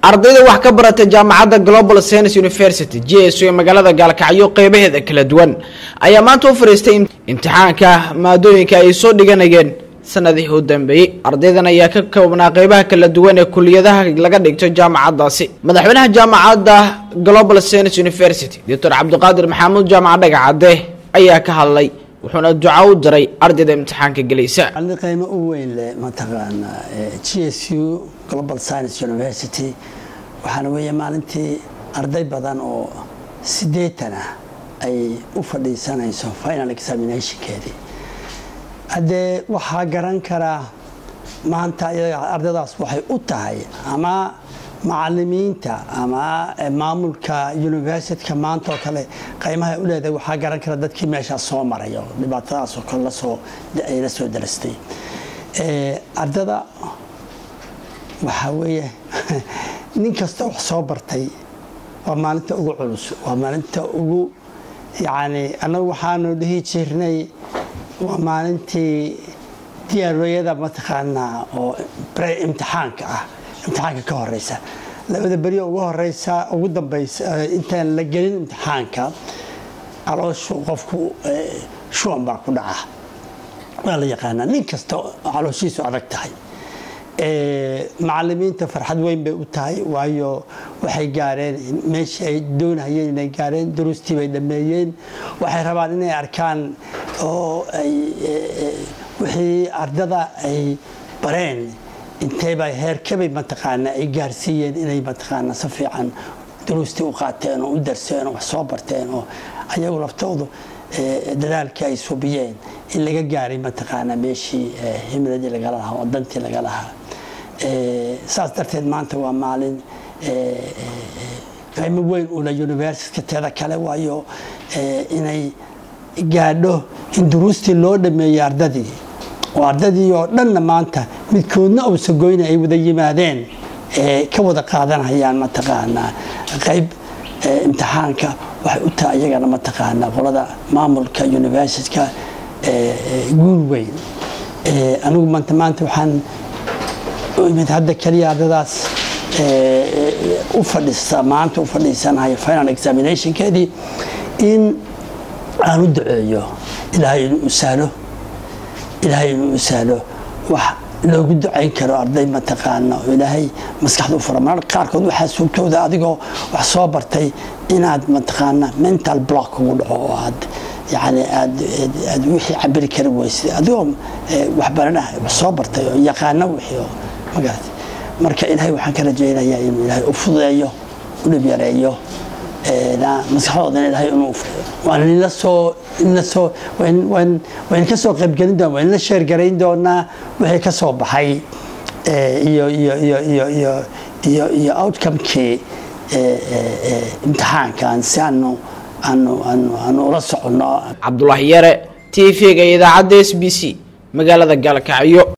ardayda wax ka barata jaamacadda Global Science University GSU ee magaalada Gaalkacyo qeybaheeda kala duwan ayaa maanta u fariistay imtixaanka maadooyinka ay soo dhiganayeen sanadihii u dambeeyay. Ardaydan ayaa ka koobnaa qeybaha kala duwan ee kulliyadaha laga dhigto jaamacaddaasi. Madaxweynaha jaamacadda Global Science University Dr. Cabdiqaadir Maxamuud Jaamac Dhagacade ayaa ka hadlay wuxuuna duco u diray ardayda imtixaanka galaysa. qiimo u weyn leh mataqaana GSU Global Science University waxaana weeye maalintii arday badan oo 8 ah ay u fadhiisanayso final examination keedii. Hadee waxa garan kara maanta ardaydaas waxay u tahay ama macallimiinta ama maamulka university-ka maanta oo kale qiimaha u leedahay waxa garan kara dadkii meesha soo marayo dhibaatadaas oo kale la soo darastay ardada waxa weeye nin kasta wax soo bartay waa maalinta ugu culus waa maalinta ugu anagu waxaanu dhihi jirnay waa maalintii diyaariyada mataqaana oo imtixaanka ah imtixaanka ka horeysa labada bari ugu horeysa ugu dambaysa intaan la gelin imtixaanka calooshu qofku shuban baa ku dhaca waa la yaqaan nin kasta calooshiisu adag tahay macallimiinta farxad weyn bay u tahay waayo waxay gaareen meeshii ay doonayeen inay gaareen duruustii bay dhameeyeen waxay rabaan inay arkaan oo ay wixii ardada ay bareen intee bay heerkabay mataqaana ay gaarsiiyeen inay mataqaana si fiican duruustii u qaateen oo u darseen oo wax soo barteen oo ayagu laftoodu dadaalkii ay subiyeen in laga gaaray mataqaana meeshii himladii laga lahaa oo dantii laga lahaa saas darteed maanta waa maalin qiimo weyn u leh university-teeda kale waayo inay gaadho in duruustii loo dhameeyay ardadii oo ardadii oo dhanna maanta midkoodna uusan goyn ay wada yimaadeen ka wada qaadanayaan mataqaana qayb imtixaanka waxay u tahay iyagana mataqaana qolada maamulka university-ka guul weyn anigu maanta waxaan mid hadda kaliya ardadaas u fadhiista maanta u fadhiisanayo final examination keedii in aan u duceeyo ilaahay inuu sahlo wax loogu ducayn karo arday mataqaana oo ilaahay maskaxda u furo mararka qaarkood waxaa suurtooda adigoo wax soo bartay inaad mataqaana mental block ugu dhaco oo aad wixii cabiri kari weysid adigoo wax baranahay wax soo bartay oo yaqaana wixii oo magaratay marka ilaahay waxaan ka rajaynayaa inuu ilaahay u fududeeyo u dhib yareeyo maskaxdoodan ilaahay inuu waan ka soo qaybgelin doonaa waan la sheergarayn doonaa wixii ka soo baxay iyo outcome-kii imtixaankan si aanu ula soconno. Cabdullaahi Yare TV-ga idaacadda SBC magaalada Gaalkacyo.